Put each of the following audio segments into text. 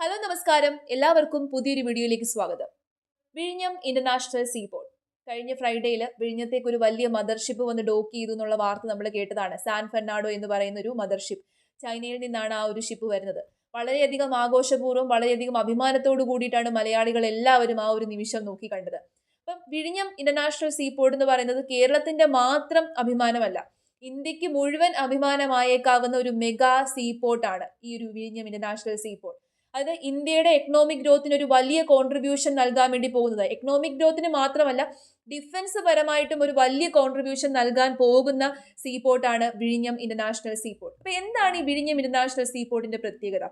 Hello നമസ്കാരം, എല്ലാവർക്കും പുതിയൊരു വീഡിയോയിലേക്ക് സ്വാഗതം. വിഴിഞ്ഞം ഇന്റർനാഷണൽ സീപോർട്ട് കഴിഞ്ഞ ഫ്രൈഡേയിൽ വിഴിഞ്ഞത്തേക്ക് ഒരു വലിയ മദർഷിപ്പ് വന്ന് ഡോക്ക് ചെയ്തു എന്നുള്ള വാർത്ത നമ്മൾ കേട്ടതാണ്. സാൻ ഫെർണാണ്ടോ എന്ന് പറയുന്ന ഒരു മദർഷിപ്പ്, ചൈനയിൽ നിന്നാണ് ആ ഒരു ഷിപ്പ് വരുന്നത്. വളരെയധികം ആഘോഷപൂർവ്വം, വളരെയധികം അഭിമാനത്തോടു കൂടിയിട്ടാണ് മലയാളികൾ എല്ലാവരും ആ ഒരു നിമിഷം നോക്കി കണ്ടത്. അപ്പം വിഴിഞ്ഞം ഇന്റർനാഷണൽ സീപോർട്ട് എന്ന് പറയുന്നത് കേരളത്തിന്റെ മാത്രം അഭിമാനമല്ല, ഇന്ത്യക്ക് മുഴുവൻ അഭിമാനമായേക്കാവുന്ന ഒരു മെഗാ സീപോർട്ടാണ് ഈ ഒരു വിഴിഞ്ഞം ഇന്റർനാഷണൽ സീപോർട്ട്. അത് ഇന്ത്യയുടെ എക്കണോമിക് ഗ്രോത്തിന് ഒരു വലിയ കോൺട്രിബ്യൂഷൻ നൽകാൻ വേണ്ടി പോകുന്നത്. എക്കണോമിക് ഗ്രോത്തിന് മാത്രമല്ല, ഡിഫൻസ് പരമായിട്ടും ഒരു വലിയ കോൺട്രിബ്യൂഷൻ നൽകാൻ പോകുന്ന സീപോർട്ടാണ് വിഴിഞ്ഞം ഇന്റർനാഷണൽ സീപോർട്ട്. അപ്പൊ എന്താണ് ഈ വിഴിഞ്ഞം ഇന്റർനാഷണൽ സീപോർട്ടിന്റെ പ്രത്യേകത?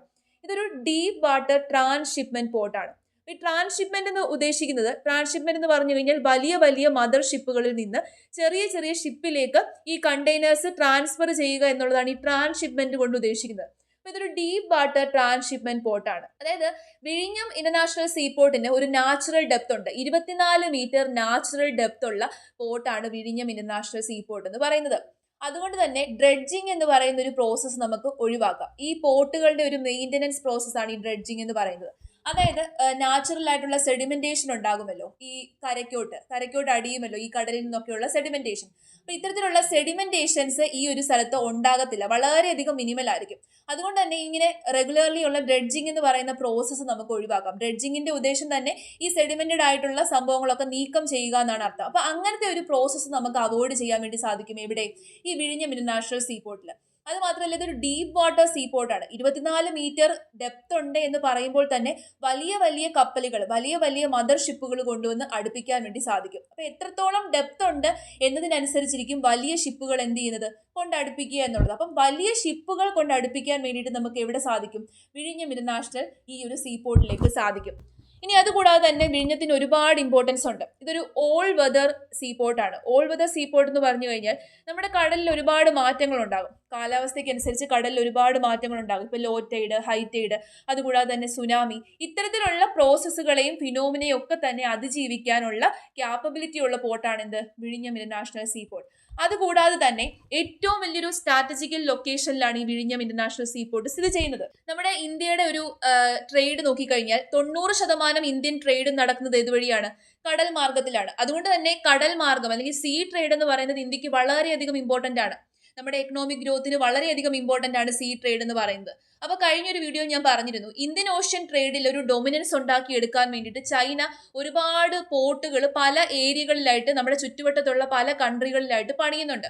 ഇതൊരു ഡീപ്പ് വാട്ടർ ട്രാൻസ്ഷിപ്മെന്റ് പോർട്ടാണ്. ഈ ട്രാൻസ്ഷിപ്മെന്റ് എന്ന് ഉദ്ദേശിക്കുന്നത്, ട്രാൻസ്ഷിപ്മെന്റ് എന്ന് പറഞ്ഞു കഴിഞ്ഞാൽ വലിയ വലിയ മദർ ഷിപ്പുകളിൽ നിന്ന് ചെറിയ ചെറിയ ഷിപ്പിലേക്ക് ഈ കണ്ടെയ്നേഴ്സ് ട്രാൻസ്ഫർ ചെയ്യുക എന്നുള്ളതാണ് ഈ ട്രാൻസ്ഷിപ്മെന്റ് കൊണ്ട് ഉദ്ദേശിക്കുന്നത്. അപ്പൊ ഇതൊരു ഡീപ്പ് വാട്ടർ ട്രാൻസ്ഷിപ്മെന്റ് പോർട്ടാണ്. അതായത് വിഴിഞ്ഞം ഇന്റർനാഷണൽ സീപോർട്ടിന് ഒരു നാച്ചുറൽ ഡെപ്ത് ഉണ്ട്. 24 മീറ്റർ നാച്ചുറൽ ഡെപ്ത് ഉള്ള പോർട്ടാണ് വിഴിഞ്ഞം ഇന്റർനാഷണൽ സീപോർട്ട് എന്ന് പറയുന്നത്. അതുകൊണ്ട് തന്നെ ഡ്രെഡ്ജിങ് എന്ന് പറയുന്ന ഒരു പ്രോസസ്സ് നമുക്ക് ഒഴിവാക്കാം. ഈ പോർട്ടുകളുടെ ഒരു മെയിൻ്റനൻസ് പ്രോസസ്സാണ് ഈ ഡ്രെഡ്ജിങ് എന്ന് പറയുന്നത്. അതായത് നാച്ചുറൽ ആയിട്ടുള്ള സെഡിമെന്റേഷൻ ഉണ്ടാകുമല്ലോ, ഈ കരയ്ക്കോട്ട് അടിയുമല്ലോ ഈ കടലിൽ നിന്നൊക്കെയുള്ള സെഡിമെന്റേഷൻ. അപ്പൊ ഇത്തരത്തിലുള്ള സെഡിമെന്റേഷൻസ് ഈ ഒരു സ്ഥലത്ത് ഉണ്ടാകത്തില്ല, വളരെയധികം മിനിമൽ ആയിരിക്കും. അതുകൊണ്ട് തന്നെ ഇങ്ങനെ റെഗുലർലി ഉള്ള ഡ്രെഡ്ജിങ് എന്ന് പറയുന്ന പ്രോസസ്സ് നമുക്ക് ഒഴിവാക്കാം. ഡ്രെഡ്ജിങ്ങിന്റെ ഉദ്ദേശം തന്നെ ഈ സെഡിമെന്റഡ് ആയിട്ടുള്ള സംഭവങ്ങളൊക്കെ നീക്കം ചെയ്യുക എന്നാണ് അർത്ഥം. അപ്പൊ അങ്ങനത്തെ ഒരു പ്രോസസ്സ് നമുക്ക് അവോയ്ഡ് ചെയ്യാൻ വേണ്ടി സാധിക്കും എവിടെ? ഈ വിഴിഞ്ഞം ഇന്റർനാഷണൽ സീപോർട്ടിൽ. അത് മാത്രമല്ല, ഇതൊരു ഡീപ്പ് വാട്ടർ സീപോർട്ടാണ്. 24 മീറ്റർ ഡെപ്ത് ഉണ്ട് എന്ന് പറയുമ്പോൾ തന്നെ വലിയ വലിയ കപ്പലുകൾ, വലിയ വലിയ മദർ ഷിപ്പുകൾ കൊണ്ടുവന്ന് അടുപ്പിക്കാൻ വേണ്ടി സാധിക്കും. അപ്പൊ എത്രത്തോളം ഡെപ്ത് ഉണ്ട് എന്നതിനനുസരിച്ചിരിക്കും വലിയ ഷിപ്പുകൾ എന്ത് ചെയ്യുന്നത്, കൊണ്ടടുപ്പിക്കുക എന്നുള്ളത്. അപ്പം വലിയ ഷിപ്പുകൾ കൊണ്ടടുപ്പിക്കാൻ വേണ്ടിയിട്ട് നമുക്ക് എവിടെ സാധിക്കും? വിഴിഞ്ഞം ഇന്റർനാഷണൽ ഈ ഒരു സീപോർട്ടിലേക്ക് സാധിക്കും. ഇനി അതുകൂടാതെ തന്നെ വിഴിഞ്ഞത്തിന് ഒരുപാട് ഇമ്പോർട്ടൻസ് ഉണ്ട്. ഇതൊരു ഓൾ വെതർ സീപോർട്ടാണ്. ഓൾ വെതർ സീപോർട്ട് എന്ന് പറഞ്ഞു കഴിഞ്ഞാൽ നമ്മുടെ കടലിൽ ഒരുപാട് മാറ്റങ്ങൾ ഉണ്ടാകും. കാലാവസ്ഥയ്ക്ക് അനുസരിച്ച് കടലിൽ ഒരുപാട് മാറ്റങ്ങൾ ഉണ്ടാകും. ഇപ്പൊ ലോ ടൈഡ്, ഹൈ ടൈഡ്, അതുകൂടാതെ തന്നെ സുനാമി, ഇത്തരത്തിലുള്ള പ്രോസസ്സുകളെയും ഫിനോമിനെയും ഒക്കെ തന്നെ അതിജീവിക്കാനുള്ള ക്യാപ്പബിലിറ്റി ഉള്ള പോർട്ടാണ് എന്ത്? വിഴിഞ്ഞം ഇന്റർനാഷണൽ സീപോർട്ട്. അതുകൂടാതെ തന്നെ ഏറ്റവും വലിയൊരു സ്ട്രാറ്റജിക്കൽ ലൊക്കേഷനിലാണ് ഈ വിഴിഞ്ഞം ഇന്റർനാഷണൽ സീപോർട്ട് സ്ഥിതി ചെയ്യുന്നത്. നമ്മുടെ ഇന്ത്യയുടെ ഒരു ട്രേഡ് നോക്കിക്കഴിഞ്ഞാൽ 90% ഇന്ത്യൻ ട്രേഡ് നടക്കുന്നത് ഏതുവഴിയാണ്? കടൽ മാർഗത്തിലാണ്. അതുകൊണ്ട് തന്നെ കടൽ മാർഗം അല്ലെങ്കിൽ സീ ട്രേഡ് എന്ന് പറയുന്നത് ഇന്ത്യക്ക് വളരെയധികം ഇമ്പോർട്ടന്റ് ആണ്. നമ്മുടെ എക്കണോമിക് ഗ്രോത്തിന് വളരെയധികം ഇമ്പോർട്ടന്റ് ആണ് സീ ട്രേഡ് എന്ന് പറയുന്നത്. അപ്പൊ കഴിഞ്ഞൊരു വീഡിയോ ഞാൻ പറഞ്ഞിരുന്നു, ഇന്ത്യൻ ഓഷ്യൻ ട്രേഡിൽ ഒരു ഡൊമിനൻസ് ഉണ്ടാക്കി എടുക്കാൻ വേണ്ടിയിട്ട് ചൈന ഒരുപാട് പോർട്ടുകൾ പല ഏരിയകളിലായിട്ട് നമ്മുടെ ചുറ്റുവട്ടത്തുള്ള പല കൺട്രികളിലായിട്ട് പണിയുന്നുണ്ട്.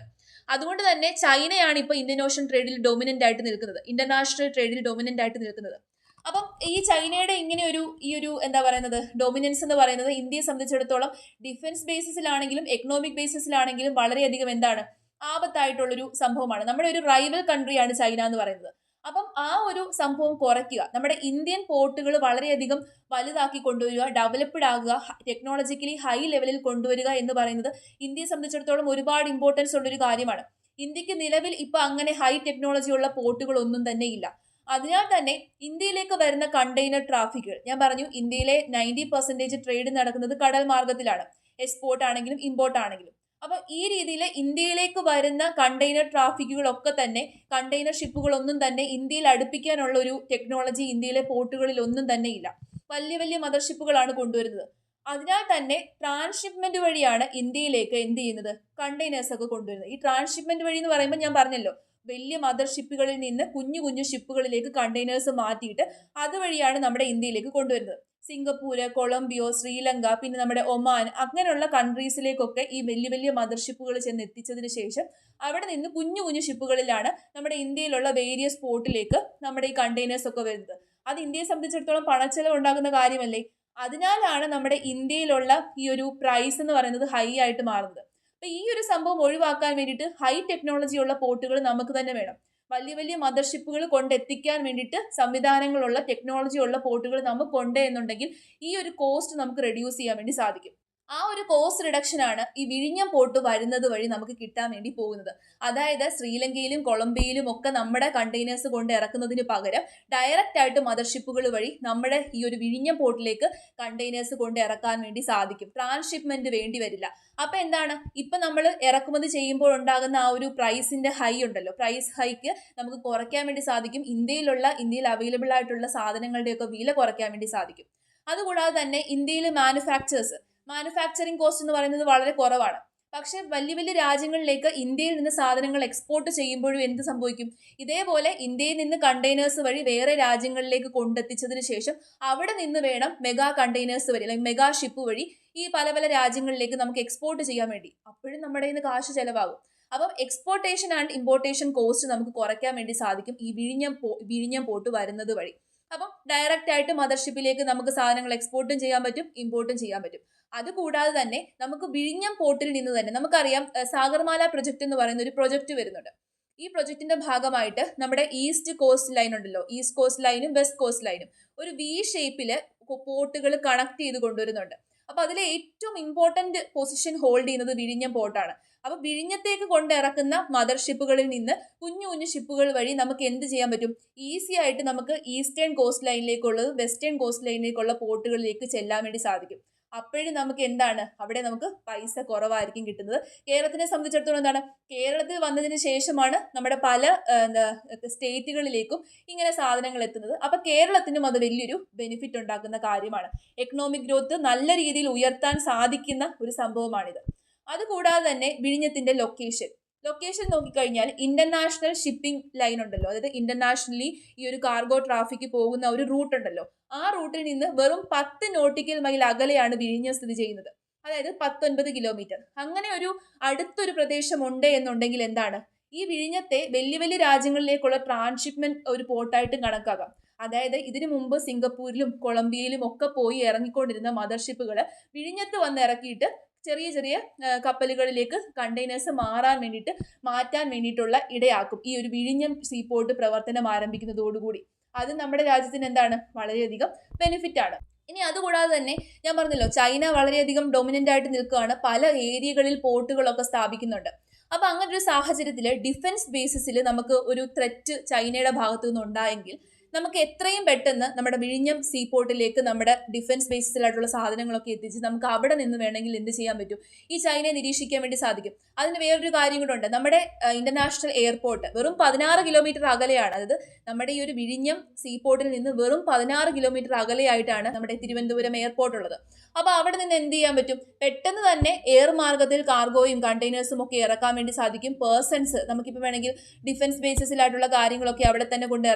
അതുകൊണ്ട് തന്നെ ചൈനയാണ് ഇപ്പൊ ഇന്ത്യൻ ഓഷ്യൻ ട്രേഡിൽ ഡൊമിനന്റ് ആയിട്ട് നിൽക്കുന്നത്, ഇന്റർനാഷണൽ ട്രേഡിൽ ഡൊമിനന്റ് ആയിട്ട് നിൽക്കുന്നത്. അപ്പം ഈ ചൈനയുടെ ഇങ്ങനെ ഒരു എന്താ പറയുന്നത്, ഡൊമിനൻസ് എന്ന് പറയുന്നത് ഇന്ത്യയെ സംബന്ധിച്ചിടത്തോളം ഡിഫൻസ് ബേസിസിലാണെങ്കിലും എക്കണോമിക് ബേസിസിലാണെങ്കിലും വളരെയധികം എന്താണ്, ആപത്തായിട്ടുള്ളൊരു സംഭവമാണ്. നമ്മുടെ ഒരു റൈവൽ കൺട്രിയാണ് ചൈന എന്ന് പറയുന്നത്. അപ്പം ആ ഒരു സംഭവം കുറയ്ക്കുക, നമ്മുടെ ഇന്ത്യൻ പോർട്ടുകൾ വളരെയധികം വലുതാക്കി കൊണ്ടുവരിക, ഡെവലപ്ഡ് ആകുക, ടെക്നോളജിക്കലി ഹൈ ലെവലിൽ കൊണ്ടുവരിക എന്ന് പറയുന്നത് ഇന്ത്യയെ സംബന്ധിച്ചിടത്തോളം ഒരുപാട് ഇമ്പോർട്ടൻസ് ഉള്ളൊരു കാര്യമാണ്. ഇന്ത്യക്ക് നിലവിൽ ഇപ്പൊ അങ്ങനെ ഹൈ ടെക്നോളജി ഉള്ള പോർട്ടുകൾ ഒന്നും തന്നെ ഇല്ല. അതിനാൽ തന്നെ ഇന്ത്യയിലേക്ക് വരുന്ന കണ്ടെയ്നർ ട്രാഫിക്കുകൾ, ഞാൻ പറഞ്ഞു ഇന്ത്യയിലെ 90% ട്രേഡ് നടക്കുന്നത് കടൽ മാർഗത്തിലാണ്, എക്സ്പോർട്ട് ആണെങ്കിലും ഇമ്പോർട്ട് ആണെങ്കിലും. അപ്പൊ ഈ രീതിയിൽ ഇന്ത്യയിലേക്ക് വരുന്ന കണ്ടെയ്നർ ട്രാഫിക്കുകളൊക്കെ തന്നെ, കണ്ടെയ്നർ ഷിപ്പുകളൊന്നും തന്നെ ഇന്ത്യയിൽ അടുപ്പിക്കാനുള്ള ഒരു ടെക്നോളജി ഇന്ത്യയിലെ പോർട്ടുകളിൽ ഒന്നും തന്നെ ഇല്ല. വലിയ വലിയ മദർ ഷിപ്പുകളാണ് കൊണ്ടുവരുന്നത്. അതിനാൽ തന്നെ ട്രാൻസ്ഷിപ്മെന്റ് വഴിയാണ് ഇന്ത്യയിലേക്ക് എന്ത് ചെയ്യുന്നത്, കണ്ടെയ്നേഴ്സ് ഒക്കെ കൊണ്ടുവരുന്നത്. ഈ ട്രാൻസ്ഷിപ്മെന്റ് വഴി എന്ന് പറയുമ്പോൾ ഞാൻ പറഞ്ഞല്ലോ, വലിയ മദർ ഷിപ്പുകളിൽ നിന്ന് കുഞ്ഞു കുഞ്ഞു ഷിപ്പുകളിലേക്ക് കണ്ടെയ്നേഴ്സ് മാറ്റിയിട്ട് അതുവഴിയാണ് നമ്മുടെ ഇന്ത്യയിലേക്ക് കൊണ്ടുവരുന്നത്. സിംഗപ്പൂര്, കൊളംബിയോ, ശ്രീലങ്ക, പിന്നെ നമ്മുടെ ഒമാൻ, അങ്ങനെയുള്ള കൺട്രീസിലേക്കൊക്കെ ഈ വലിയ വലിയ മദർ ഷിപ്പുകൾ ചെന്ന് എത്തിച്ചതിന് ശേഷം അവിടെ നിന്ന് കുഞ്ഞു കുഞ്ഞു ഷിപ്പുകളിലാണ് നമ്മുടെ ഇന്ത്യയിലുള്ള വേരിയസ് പോർട്ടിലേക്ക് നമ്മുടെ ഈ കണ്ടെയ്നേഴ്സ് ഒക്കെ വരുന്നത്. അത് ഇന്ത്യയെ സംബന്ധിച്ചിടത്തോളം പണച്ചെലവ് ഉണ്ടാകുന്ന കാര്യമല്ലേ. അതിനാലാണ് നമ്മുടെ ഇന്ത്യയിലുള്ള ഈ ഒരു പ്രൈസ് എന്ന് പറയുന്നത് ഹൈ ആയിട്ട് മാറുന്നത്. അപ്പൊ ഈ ഒരു സംഭവം ഒഴിവാക്കാൻ വേണ്ടിയിട്ട് ഹൈ ടെക്നോളജി ഉള്ള പോർട്ടുകൾ നമുക്ക് തന്നെ വേണം. വലിയ വലിയ മദർ ഷിപ്പുകൾ കൊണ്ടെത്തിക്കാൻ വേണ്ടിയിട്ട് സംവിധാനങ്ങളുള്ള, ടെക്നോളജി ഉള്ള പോർട്ടുകൾ നമുക്ക് ഉണ്ട് എന്നുണ്ടെങ്കിൽ ഈ ഒരു കോസ്റ്റ് നമുക്ക് റെഡ്യൂസ് ചെയ്യാൻ വേണ്ടി സാധിക്കും. ആ ഒരു കോസ്റ്റ് റിഡക്ഷൻ ആണ് ഈ വിഴിഞ്ഞം പോർട്ട് വരുന്നത് വഴി നമുക്ക് കിട്ടാൻ വേണ്ടി പോകുന്നത്. അതായത് ശ്രീലങ്കയിലും കൊളംബിയയിലും ഒക്കെ നമ്മുടെ കണ്ടെയ്നേഴ്സ് കൊണ്ട് ഇറക്കുന്നതിന് പകരം ഡയറക്റ്റ് ആയിട്ട് മദർഷിപ്പുകൾ വഴി നമ്മുടെ ഈ ഒരു വിഴിഞ്ഞം പോർട്ടിലേക്ക് കണ്ടെയ്നേഴ്സ് കൊണ്ട് ഇറക്കാൻ വേണ്ടി സാധിക്കും. ട്രാൻസ്ഷിപ്മെന്റ് വേണ്ടി വരില്ല. അപ്പൊ എന്താണ്, ഇപ്പൊ നമ്മൾ ഇറക്കുമതി ചെയ്യുമ്പോൾ ഉണ്ടാകുന്ന ആ ഒരു പ്രൈസിന്റെ ഹൈ ഉണ്ടല്ലോ, പ്രൈസ് ഹൈക്ക് നമുക്ക് കുറയ്ക്കാൻ വേണ്ടി സാധിക്കും. ഇന്ത്യയിൽ അവൈലബിൾ ആയിട്ടുള്ള സാധനങ്ങളുടെയൊക്കെ വില കുറയ്ക്കാൻ വേണ്ടി സാധിക്കും. അതുകൂടാതെ തന്നെ ഇന്ത്യയിൽ മാനുഫാക്ചറിങ് കോസ്റ്റ് എന്ന് പറയുന്നത് വളരെ കുറവാണ്. പക്ഷെ വലിയ വലിയ രാജ്യങ്ങളിലേക്ക് ഇന്ത്യയിൽ നിന്ന് സാധനങ്ങൾ എക്സ്പോർട്ട് ചെയ്യുമ്പോഴും എന്ത് സംഭവിക്കും, ഇതേപോലെ ഇന്ത്യയിൽ നിന്ന് കണ്ടെയ്നേഴ്സ് വഴി വേറെ രാജ്യങ്ങളിലേക്ക് കൊണ്ടെത്തിച്ചതിന് ശേഷം അവിടെ നിന്ന് വേണം മെഗാ കണ്ടെയ്നേഴ്സ് വഴി അല്ലെങ്കിൽ മെഗാ ഷിപ്പ് വഴി ഈ പല പല രാജ്യങ്ങളിലേക്ക് നമുക്ക് എക്സ്പോർട്ട് ചെയ്യാൻ വേണ്ടി. അപ്പോഴും നമ്മുടെ കയ്യിൽ നിന്ന് കാശ് ചെലവാകും. അപ്പം എക്സ്പോർട്ടേഷൻ ആൻഡ് ഇമ്പോർട്ടേഷൻ കോസ്റ്റ് നമുക്ക് കുറയ്ക്കാൻ വേണ്ടി സാധിക്കും ഈ വിഴിഞ്ഞം പോർട്ട് വരുന്നത് വഴി. അപ്പം ഡയറക്റ്റ് ആയിട്ട് മദർഷിപ്പിലേക്ക് നമുക്ക് സാധനങ്ങൾ എക്സ്പോർട്ടും ചെയ്യാൻ പറ്റും, ഇമ്പോർട്ടും ചെയ്യാൻ പറ്റും. അതുകൂടാതെ തന്നെ നമുക്ക് വിഴിഞ്ഞം പോർട്ടിൽ നിന്ന് തന്നെ നമുക്കറിയാം സാഗർമാല പ്രൊജക്ട് എന്ന് പറയുന്ന ഒരു പ്രൊജക്ട് വരുന്നുണ്ട്. ഈ പ്രൊജക്ടിന്റെ ഭാഗമായിട്ട് നമ്മുടെ ഈസ്റ്റ് കോസ്റ്റ് ലൈൻ ഉണ്ടല്ലോ, ഈസ്റ്റ് കോസ്റ്റ് ലൈനും വെസ്റ്റ് കോസ്റ്റ് ലൈനും ഒരു വി ഷേപ്പില് പോർട്ടുകൾ കണക്ട് ചെയ്ത് കൊണ്ടുവരുന്നുണ്ട്. അപ്പൊ അതിലെ ഏറ്റവും ഇമ്പോർട്ടന്റ് പൊസിഷൻ ഹോൾഡ് ചെയ്യുന്നത് വിഴിഞ്ഞം പോർട്ടാണ്. അപ്പൊ വിഴിഞ്ഞത്തേക്ക് കൊണ്ടിറക്കുന്ന മദർഷിപ്പുകളിൽ നിന്ന് കുഞ്ഞു കുഞ്ഞു ഷിപ്പുകൾ വഴി നമുക്ക് എന്ത് ചെയ്യാൻ പറ്റും, ഈസി ആയിട്ട് നമുക്ക് ഈസ്റ്റേൺ കോസ്റ്റ് ലൈനിലേക്കുള്ളതും വെസ്റ്റേൺ കോസ്റ്റ് ലൈനിലേക്കുള്ള പോർട്ടുകളിലേക്ക് ചെല്ലാൻ വേണ്ടി സാധിക്കും. അപ്പോഴും നമുക്ക് എന്താണ്, അവിടെ നമുക്ക് പൈസ കുറവായിരിക്കും കിട്ടുന്നത്. കേരളത്തിനെ സംബന്ധിച്ചിടത്തോളം എന്താണ്, കേരളത്തിൽ വന്നതിന് ശേഷമാണ് നമ്മുടെ പല സ്റ്റേറ്റുകളിലേക്കും ഇങ്ങനെ സാധനങ്ങൾ എത്തുന്നത്. അപ്പൊ കേരളത്തിനും അത് വലിയൊരു ബെനിഫിറ്റ് ഉണ്ടാക്കുന്ന കാര്യമാണ്. എക്കണോമിക് ഗ്രോത്ത് നല്ല രീതിയിൽ ഉയർത്താൻ സാധിക്കുന്ന ഒരു സംഭവമാണിത്. അതുകൂടാതെ തന്നെ വിഴിഞ്ഞത്തിന്റെ ലൊക്കേഷൻ നോക്കിക്കഴിഞ്ഞാൽ ഇന്റർനാഷണൽ ഷിപ്പിംഗ് ലൈൻ ഉണ്ടല്ലോ, അതായത് ഇന്റർനാഷണലി ഈ ഒരു കാർഗോ ട്രാഫിക് പോകുന്ന ഒരു റൂട്ട് ഉണ്ടല്ലോ, ആ റൂട്ടിൽ നിന്ന് വെറും 10 നോട്ടിക്കൽ മൈൽ അകലെയാണ് വിഴിഞ്ഞം സ്ഥിതി ചെയ്യുന്നത്. അതായത് 19 കിലോമീറ്റർ. അങ്ങനെ ഒരു അടുത്തൊരു പ്രദേശം ഉണ്ട് എന്നുണ്ടെങ്കിൽ എന്താണ്, ഈ വിഴിഞ്ഞത്തെ വലിയ വലിയ രാജ്യങ്ങളിലേക്കുള്ള ട്രാൻസ്ഷിപ്മെന്റ് ഒരു പോർട്ടായിട്ടും കണക്കാക്കാം. അതായത് ഇതിനു മുമ്പ് സിംഗപ്പൂരിലും കൊളംബിയയിലും ഒക്കെ പോയി ഇറങ്ങിക്കൊണ്ടിരുന്ന മദർഷിപ്പുകൾ വിഴിഞ്ഞത്ത് വന്ന് ഇറക്കിയിട്ട് ചെറിയ ചെറിയ കപ്പലുകളിലേക്ക് കണ്ടെയ്നേഴ്സ് മാറ്റാൻ വേണ്ടിയിട്ടുള്ള ഇടയാക്കും ഈ ഒരു വിഴിഞ്ഞം സീപോർട്ട് പ്രവർത്തനം ആരംഭിക്കുന്നതോടുകൂടി. അത് നമ്മുടെ രാജ്യത്തിന് എന്താണ്, വളരെയധികം ബെനിഫിറ്റ് ആണ്. ഇനി അതുകൂടാതെ തന്നെ ഞാൻ പറഞ്ഞല്ലോ, ചൈന വളരെയധികം ഡൊമിനന്റ് ആയിട്ട് നിൽക്കുകയാണ്, പല ഏരിയകളിൽ പോർട്ടുകളൊക്കെ സ്ഥാപിക്കുന്നുണ്ട്. അപ്പൊ അങ്ങനെ ഒരു സാഹചര്യത്തിൽ ഡിഫൻസ് ബേസിസിൽ നമുക്ക് ഒരു ത്രെറ്റ് ചൈനയുടെ ഭാഗത്തു നിന്ന് ഉണ്ടായെങ്കിൽ നമുക്ക് എത്രയും പെട്ടെന്ന് നമ്മുടെ വിഴിഞ്ഞം സീപോർട്ടിലേക്ക് നമ്മുടെ ഡിഫൻസ് ബേസിസിലായിട്ടുള്ള സാധനങ്ങളൊക്കെ എത്തിച്ച് നമുക്ക് അവിടെ നിന്ന് വേണമെങ്കിൽ എന്ത് ചെയ്യാൻ പറ്റും, ഈ ചൈനയെ നിരീക്ഷിക്കാൻ വേണ്ടി സാധിക്കും. അതിന് വേറൊരു കാര്യം കൂടെ ഉണ്ട്. നമ്മുടെ ഇന്റർനാഷണൽ എയർപോർട്ട് വെറും 16 കിലോമീറ്റർ അകലെയാണ്. അതായത് നമ്മുടെ ഈ ഒരു വിഴിഞ്ഞം സീപോർട്ടിൽ നിന്ന് വെറും 16 കിലോമീറ്റർ അകലെയായിട്ടാണ് നമ്മുടെ തിരുവനന്തപുരം എയർപോർട്ട് ഉള്ളത്. അപ്പൊ അവിടെ നിന്ന് എന്ത് ചെയ്യാൻ പറ്റും, പെട്ടെന്ന് തന്നെ എയർ മാർഗത്തിൽ കാർഗോയും കണ്ടെയ്നേഴ്സും ഒക്കെ ഇറക്കാൻ വേണ്ടി സാധിക്കും. പേഴ്സൺസ് നമുക്കിപ്പോൾ വേണമെങ്കിൽ ഡിഫൻസ് ബേസിസിലായിട്ടുള്ള കാര്യങ്ങളൊക്കെ അവിടെ തന്നെ കൊണ്ട്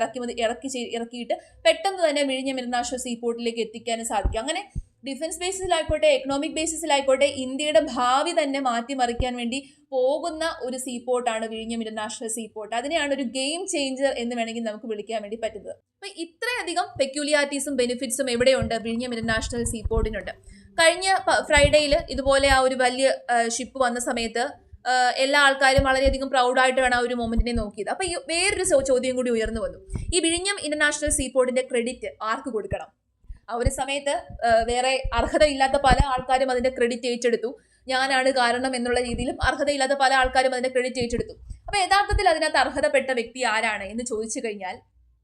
ഇറക്കിയിട്ട് പെട്ടെന്ന് തന്നെ വിഴിഞ്ഞം ഇന്റർനാഷണൽ സീപോർട്ടിലേക്ക് എത്തിക്കാനും സാധിക്കും. അങ്ങനെ ഡിഫൻസ് ബേസിസിലായിക്കോട്ടെ എക്കണോമിക് ബേസിസിലായിക്കോട്ടെ ഇന്ത്യയുടെ ഭാവി തന്നെ മാറ്റിമറിക്കാൻ വേണ്ടി പോകുന്ന ഒരു സീപോർട്ടാണ് വിഴിഞ്ഞം ഇന്റർനാഷണൽ സീപോർട്ട്. അതിനെയാണ് ഒരു ഗെയിം ചേഞ്ചർ എന്ന് വേണമെങ്കിൽ നമുക്ക് വിളിക്കാൻ വേണ്ടി പറ്റുന്നത്. അപ്പൊ ഇത്രയധികം പെക്യുലിയാരിറ്റീസും ബെനിഫിറ്റ്സും എവിടെയുണ്ട്, വിഴിഞ്ഞം ഇന്റർനാഷണൽ സീപോർട്ടിനുണ്ട്. കഴിഞ്ഞ ഫ്രൈഡേയിൽ ഇതുപോലെ ആ ഒരു വലിയ ഷിപ്പ് വന്ന സമയത്ത് എല്ലാ ആൾക്കാരും വളരെയധികം പ്രൗഡായിട്ടാണ് ആ ഒരു മൊമെന്റിനെ നോക്കിയത്. അപ്പൊ ഈ വേറൊരു ചോദ്യം കൂടി ഉയർന്നു വന്നു, ഈ വിഴിഞ്ഞം ഇന്റർനാഷണൽ സീപോർട്ടിന്റെ ക്രെഡിറ്റ് ആർക്ക് കൊടുക്കണം? ആ ഒരു സമയത്ത് വേറെ അർഹതയില്ലാത്ത പല ആൾക്കാരും അതിന്റെ ക്രെഡിറ്റ് ഏറ്റെടുത്തു. ഞാനാണ് കാരണം എന്നുള്ള രീതിയിലും അർഹതയില്ലാത്ത പല ആൾക്കാരും അതിന്റെ ക്രെഡിറ്റ് ഏറ്റെടുത്തു. അപ്പൊ യഥാർത്ഥത്തിൽ അതിനകത്ത് അർഹതപ്പെട്ട വ്യക്തി ആരാണ് എന്ന് ചോദിച്ചു കഴിഞ്ഞാൽ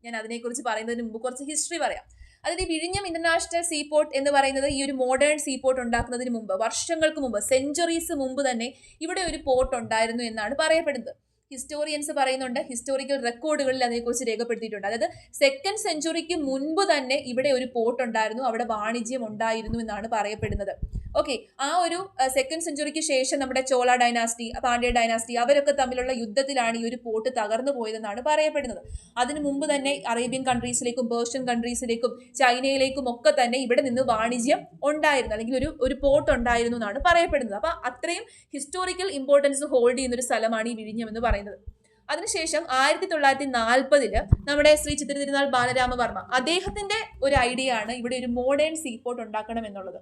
ഞാൻ അതിനെക്കുറിച്ച് പറയുന്നതിന് മുമ്പ് കുറച്ച് ഹിസ്റ്ററി പറയാം. അതായത് ഈ വിഴിഞ്ഞം ഇന്റർനാഷണൽ സീപോർട്ട് എന്ന് പറയുന്നത് ഈ ഒരു മോഡേൺ സീപോർട്ട് ഉണ്ടാക്കുന്നതിന് മുമ്പ്, വർഷങ്ങൾക്ക് മുമ്പ്, സെഞ്ചുറീസ് മുമ്പ് തന്നെ ഇവിടെ ഒരു പോർട്ട് ഉണ്ടായിരുന്നു എന്നാണ് പറയപ്പെടുന്നത്. ഹിസ്റ്റോറിയൻസ് പറയുന്നുണ്ട്, ഹിസ്റ്റോറിക്കൽ റെക്കോർഡുകളിൽ അതിനെക്കുറിച്ച് രേഖപ്പെടുത്തിയിട്ടുണ്ട്. അതായത് 2nd സെഞ്ചുറിക്ക് മുൻപ് തന്നെ ഇവിടെ ഒരു പോർട്ട് ഉണ്ടായിരുന്നു, അവിടെ വാണിജ്യം ഉണ്ടായിരുന്നു എന്നാണ് പറയപ്പെടുന്നത്. ഓക്കെ, ആ ഒരു 2nd സെഞ്ചുറിക്ക് ശേഷം നമ്മുടെ ചോള ഡൈനാസ്റ്റി, പാണ്ഡ്യ ഡൈനാസ്റ്റി അവരൊക്കെ തമ്മിലുള്ള യുദ്ധത്തിലാണ് ഈ ഒരു പോർട്ട് തകർന്നു പോയതെന്നാണ് പറയപ്പെടുന്നത്. അതിനു മുമ്പ് തന്നെ അറേബ്യൻ കൺട്രീസിലേക്കും പേർഷ്യൻ കൺട്രീസിലേക്കും ചൈനയിലേക്കും ഒക്കെ തന്നെ ഇവിടെ നിന്ന് വാണിജ്യം ഉണ്ടായിരുന്നു, അല്ലെങ്കിൽ ഒരു പോർട്ട് ഉണ്ടായിരുന്നു എന്നാണ് പറയപ്പെടുന്നത്. അപ്പൊ അത്രയും ഹിസ്റ്റോറിക്കൽ ഇമ്പോർട്ടൻസ് ഹോൾഡ് ചെയ്യുന്ന ഒരു സ്ഥലമാണ് ഈ വിഴിഞ്ഞം എന്ന് പറയുന്നത്. അതിനുശേഷം 1940 നമ്മുടെ ശ്രീ ചിത്ര തിരുനാൾ ബാലരാമവർമ്മ അദ്ദേഹത്തിന്റെ ഒരു ഐഡിയ ആണ് ഇവിടെ ഒരു മോഡേൺ സീപോർട്ട് ഉണ്ടാക്കണം എന്നുള്ളത്.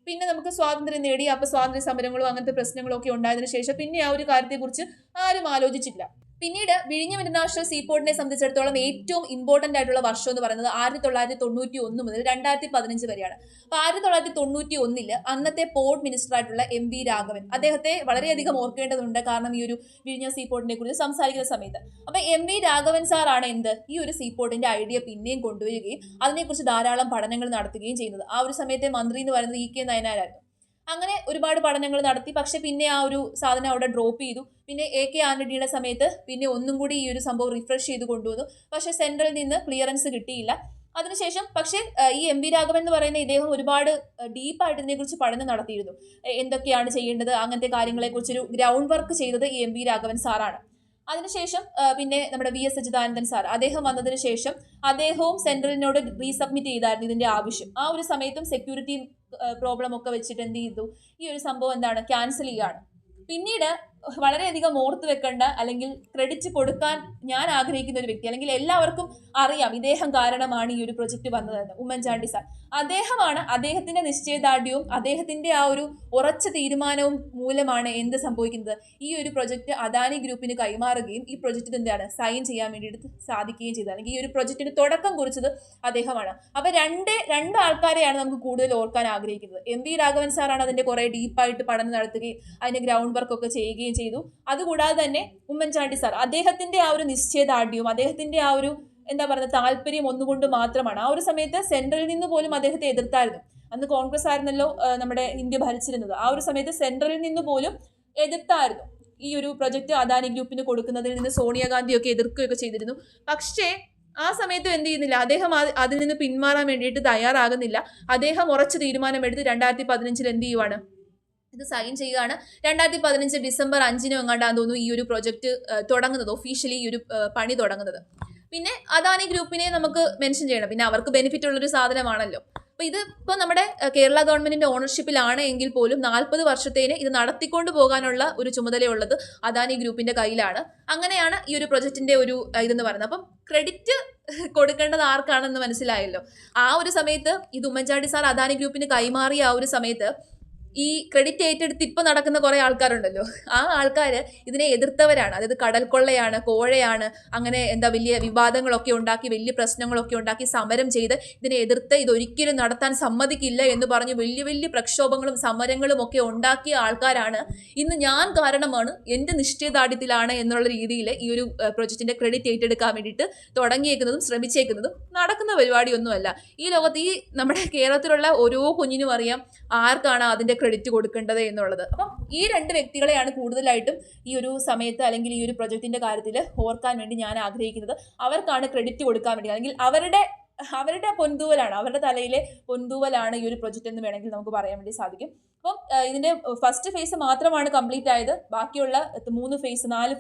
പിന്നെ നമുക്ക് സ്വാതന്ത്ര്യം നേടി, അപ്പൊ സ്വാതന്ത്ര്യ സമരങ്ങളും അങ്ങനത്തെ പ്രശ്നങ്ങളും ഒക്കെ ഉണ്ടായതിനു ശേഷം പിന്നെ ആ ഒരു കാര്യത്തെക്കുറിച്ച് ആരും ആലോചിച്ചില്ല. പിന്നീട് വിഴിഞ്ഞം ഇന്റർനാഷണൽ സീപോർട്ടിനെ സംബന്ധിച്ചിടത്തോളം ഏറ്റവും ഇമ്പോർട്ടന്റ് ആയിട്ടുള്ള വർഷം എന്ന് പറയുന്നത് 1991 മുതൽ 2015 വരെയാണ്. അപ്പൊ 1991 അന്നത്തെ പോർട്ട് മിനിസ്റ്റർ ആയിട്ടുള്ള MV രാഘവൻ, അദ്ദേഹത്തെ വളരെയധികം ഓർക്കേണ്ടതുണ്ട്. കാരണം ഈ ഒരു വിഴിഞ്ഞം സീപോർട്ടിനെ കുറിച്ച് സംസാരിക്കുന്ന സമയത്ത് അപ്പൊ MV രാഘവൻ സാറാണ് ഈ ഒരു സീപോർട്ടിന്റെ ഐഡിയ പിന്നെയും കൊണ്ടുവരികയും അതിനെക്കുറിച്ച് ധാരാളം പഠനങ്ങൾ നടത്തുകയും ചെയ്യുന്നത്. ആ ഒരു സമയത്തെ മന്ത്രി എന്ന് പറയുന്നത് EK നയനാരായിരുന്നു. അങ്ങനെ ഒരുപാട് പഠനങ്ങൾ നടത്തി. പക്ഷെ പിന്നെ ആ ഒരു സാധനം അവിടെ ഡ്രോപ്പ് ചെയ്തു. പിന്നെ AK ആന്റണിയുടെ സമയത്ത് പിന്നെ ഒന്നും കൂടി ഈ ഒരു സംഭവം റിഫ്രഷ് ചെയ്ത് കൊണ്ടുവന്നു. പക്ഷെ സെൻട്രലിൽ നിന്ന് ക്ലിയറൻസ് കിട്ടിയില്ല. അതിനുശേഷം പക്ഷേ ഈ MV രാഘവൻ എന്ന് പറയുന്ന ഇദ്ദേഹം ഒരുപാട് ഡീപ്പായിട്ട് ഇതിനെക്കുറിച്ച് പഠനം നടത്തിയിരുന്നു. എന്തൊക്കെയാണ് ചെയ്യേണ്ടത്, അങ്ങനത്തെ കാര്യങ്ങളെക്കുറിച്ചൊരു ഗ്രൗണ്ട് വർക്ക് ചെയ്തത് ഈ MV രാഘവൻ സാറാണ്. അതിനുശേഷം പിന്നെ നമ്മുടെ VS അച്യുതാനന്ദൻ സാർ, അദ്ദേഹം വന്നതിന് ശേഷം അദ്ദേഹവും സെൻട്രലിനോട് റീസബ്മിറ്റ് ചെയ്തായിരുന്നു ഇതിന്റെ ആവശ്യം. ആ ഒരു സമയത്തും സെക്യൂരിറ്റി പ്രോബ്ലം ഒക്കെ വെച്ചിട്ട് എന്ത് ചെയ്തു, ഈ ഒരു സംഭവം ക്യാൻസൽ ചെയ്യുകയാണ്. പിന്നീട് വളരെയധികം ഓർത്ത് വെക്കേണ്ട അല്ലെങ്കിൽ ക്രെഡിറ്റ് കൊടുക്കാൻ ഞാൻ ആഗ്രഹിക്കുന്ന ഒരു വ്യക്തി, അല്ലെങ്കിൽ എല്ലാവർക്കും അറിയാം ഇദ്ദേഹം കാരണമാണ് ഈ ഒരു പ്രൊജക്ട് വന്നതെന്ന്, ഉമ്മൻചാണ്ടി സാർ. അദ്ദേഹമാണ്, അദ്ദേഹത്തിന്റെ നിശ്ചയദാർഢ്യവും അദ്ദേഹത്തിന്റെ ആ ഒരു ഉറച്ച തീരുമാനവും മൂലമാണ് എന്ത് സംഭവിക്കുന്നത്, ഈ ഒരു പ്രൊജക്ട് അദാനി ഗ്രൂപ്പിന് കൈമാറുകയും ഈ പ്രൊജക്റ്റിന് സൈൻ ചെയ്യാൻ വേണ്ടിയിട്ട് സാധിക്കുകയും ചെയ്തത്, അല്ലെങ്കിൽ ഈ ഒരു പ്രൊജക്ടിന് തുടക്കം കുറിച്ചത് അദ്ദേഹമാണ്. അപ്പൊ രണ്ട് ആൾക്കാരെയാണ് നമുക്ക് കൂടുതൽ ഓർക്കാൻ ആഗ്രഹിക്കുന്നത്. MV രാഘവൻ സാറാണ് അതിന്റെ കുറെ ഡീപ്പായിട്ട് പഠനം നടത്തുകയും അതിന്റെ ഗ്രൗണ്ട് വർക്ക് ഒക്കെ ചെയ്യുകയും ചെയ്തു. അതുകൂടാതെ തന്നെ ഉമ്മൻചാണ്ടി സാർ, അദ്ദേഹത്തിന്റെ ആ ഒരു നിശ്ചയദാർഢ്യവും അദ്ദേഹത്തിന്റെ ആ ഒരു താല്പര്യം ഒന്നുകൊണ്ട് മാത്രമാണ്. ആ ഒരു സമയത്ത് സെൻട്രലിൽ നിന്ന് പോലും അദ്ദേഹത്തെ എതിർത്തായിരുന്നു. അന്ന് കോൺഗ്രസ് ആയിരുന്നല്ലോ നമ്മുടെ ഇന്ത്യ ഭരിച്ചിരുന്നത്. ആ ഒരു സമയത്ത് സെൻട്രലിൽ നിന്ന് പോലും എതിർത്തായിരുന്നു ഈ ഒരു പ്രൊജക്ട് അദാനി ഗ്രൂപ്പിന് കൊടുക്കുന്നതിൽ നിന്ന് സോണിയാഗാന്ധിയൊക്കെ എതിർക്കുകയൊക്കെ ചെയ്തിരുന്നു. പക്ഷേ ആ സമയത്ത് എന്ത് ചെയ്യുന്നില്ല, അദ്ദേഹം അതിൽ നിന്ന് പിന്മാറാൻ വേണ്ടിയിട്ട് തയ്യാറാകുന്നില്ല. അദ്ദേഹം ഉറച്ച തീരുമാനമെടുത്ത് 2015 എന്ത് ചെയ്യുവാണ്, ഇത് സൈൻ ചെയ്യുകയാണ്. 2015 ഡിസംബർ 5 എങ്ങാണ്ടാന്ന് തോന്നുന്നു ഈ ഒരു പ്രൊജക്ട് തുടങ്ങുന്നത്, ഒഫീഷ്യലി ഈ ഒരു പണി തുടങ്ങുന്നത്. പിന്നെ അദാനി ഗ്രൂപ്പിനെ നമുക്ക് മെൻഷൻ ചെയ്യണം, പിന്നെ അവർക്ക് ബെനിഫിറ്റ് ഉള്ളൊരു സാധനമാണല്ലോ. അപ്പൊ ഇത് ഇപ്പൊ നമ്മുടെ കേരള ഗവൺമെന്റിന്റെ ഓണർഷിപ്പിലാണ് എങ്കിൽ പോലും 40 വർഷത്തേന് ഇത് നടത്തിക്കൊണ്ടു പോകാനുള്ള ഒരു ചുമതലയുള്ളത് അദാനി ഗ്രൂപ്പിന്റെ കയ്യിലാണ്. അങ്ങനെയാണ് ഈ ഒരു പ്രൊജക്ടിന്റെ ഒരു ഇതെന്ന് പറയുന്നത്. അപ്പം ക്രെഡിറ്റ് കൊടുക്കേണ്ടത് ആർക്കാണെന്ന് മനസ്സിലായല്ലോ. ആ ഒരു സമയത്ത് ഇത് ഉമ്മൻചാണ്ടി സാർ അദാനി ഗ്രൂപ്പിന് കൈമാറിയ ആ ഒരു സമയത്ത് ഈ ക്രെഡിറ്റ് ഏറ്റെടുത്ത് ഇപ്പൊ നടക്കുന്ന കുറെ ആൾക്കാരുണ്ടല്ലോ, ആ ആൾക്കാർ ഇതിനെ എതിർത്തവരാണ്. അതായത് കടൽ കൊള്ളയാണ്, കോഴയാണ്, അങ്ങനെ വലിയ വിവാദങ്ങളൊക്കെ ഉണ്ടാക്കി, വലിയ പ്രശ്നങ്ങളൊക്കെ ഉണ്ടാക്കി സമരം ചെയ്ത് ഇതിനെ എതിർത്ത് ഇതൊരിക്കലും നടത്താൻ സമ്മതിക്കില്ല എന്ന് പറഞ്ഞ് വലിയ വലിയ പ്രക്ഷോഭങ്ങളും സമരങ്ങളും ഒക്കെ ഉണ്ടാക്കിയ ആൾക്കാരാണ് ഇന്ന് ഞാൻ കാരണമാണ്, എൻ്റെ നിശ്ചയദാർഢ്യത്തിലാണ് എന്നുള്ള രീതിയിൽ ഈ ഒരു പ്രൊജക്ടിന്റെ ക്രെഡിറ്റ് ഏറ്റെടുക്കാൻ വേണ്ടിയിട്ട് തുടങ്ങിയേക്കുന്നതും ശ്രമിച്ചേക്കുന്നതും. നടക്കുന്ന പരിപാടിയൊന്നുമല്ല. ഈ ലോകത്ത്, ഈ നമ്മുടെ കേരളത്തിലുള്ള ഓരോ കുഞ്ഞിനും അറിയാം ആർക്കാണ് അതിന്റെ ക്രെഡിറ്റ് കൊടുക്കേണ്ടത് എന്നുള്ളത്. അപ്പം ഈ രണ്ട് വ്യക്തികളെയാണ് കൂടുതലായിട്ടും ഈ ഒരു സമയത്ത് അല്ലെങ്കിൽ ഈ ഒരു പ്രൊജക്ടിന്റെ കാര്യത്തിൽ ഓർക്കാൻ വേണ്ടി ഞാൻ ആഗ്രഹിക്കുന്നത്. അവർക്കാണ് ക്രെഡിറ്റ് കൊടുക്കാൻ വേണ്ടി, അല്ലെങ്കിൽ അവരുടെ പൊന്തൂവലാണ്, അവരുടെ തലയിലെ പൊന്തൂവലാണ് ഈ ഒരു പ്രൊജക്ട് എന്ന് വേണമെങ്കിൽ നമുക്ക് പറയാൻ വേണ്ടി സാധിക്കും. അപ്പം ഇതിന്റെ ഫസ്റ്റ് ഫേസ് മാത്രമാണ് കംപ്ലീറ്റ് ആയത്. ബാക്കിയുള്ള 4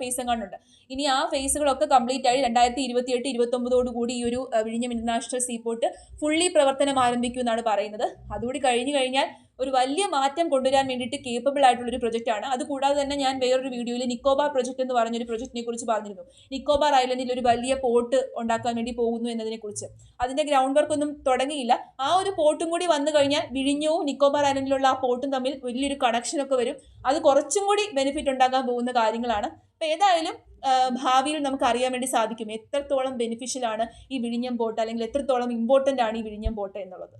ഫേസ് എങ്ങാണ്ടുണ്ട്. ഇനി ആ ഫേസുകളൊക്കെ കംപ്ലീറ്റ് ആയി 2028-29 ഈ ഒരു വിഴിഞ്ഞം ഇന്റർനാഷണൽ സീപോർട്ട് ഫുള്ളി പ്രവർത്തനം ആരംഭിക്കും എന്നാണ് പറയുന്നത്. അതുകൂടി കഴിഞ്ഞു കഴിഞ്ഞാൽ ഒരു വലിയ മാറ്റം കൊണ്ടുവരാൻ വേണ്ടിയിട്ട് കേപ്പബിൾ ആയിട്ടുള്ള ഒരു പ്രൊജക്റ്റ് ആണ്. അതുകൂടാതെ തന്നെ ഞാൻ വേറൊരു വീഡിയോയിൽ നിക്കോബാർ പ്രൊജക്ട് എന്ന് പറഞ്ഞൊരു പ്രൊജക്റ്റിനെ കുറിച്ച് പറഞ്ഞിരുന്നു. നിക്കോബാർ ഐലൻഡിൽ ഒരു വലിയ പോർട്ട് ഉണ്ടാക്കാൻ വേണ്ടി പോകുന്നു എന്നതിനെ കുറിച്ച്. അതിന്റെ ഗ്രൗണ്ട് വർക്ക് ഒന്നും തുടങ്ങിയില്ല. ആ ഒരു പോർട്ടും കൂടി വന്നു കഴിഞ്ഞാൽ വിഴിഞ്ഞവും നിക്കോബാർ ഐലൻഡിലുള്ള ആ പോർട്ടും തമ്മിൽ വലിയൊരു കണക്ഷനൊക്കെ വരും. അത് കുറച്ചും കൂടി ബെനിഫിറ്റ് ഉണ്ടാക്കാൻ പോകുന്ന കാര്യങ്ങളാണ്. അപ്പൊ ഏതായാലും ഭാവിയിൽ നമുക്ക് അറിയാൻ വേണ്ടി സാധിക്കും എത്രത്തോളം ബെനിഫിഷ്യൽ ആണ് ഈ വിഴിഞ്ഞം പോർട്ട്, അല്ലെങ്കിൽ എത്രത്തോളം ഇമ്പോർട്ടന്റ് ആണ് ഈ വിഴിഞ്ഞം പോർട്ട് എന്നുള്ളത്.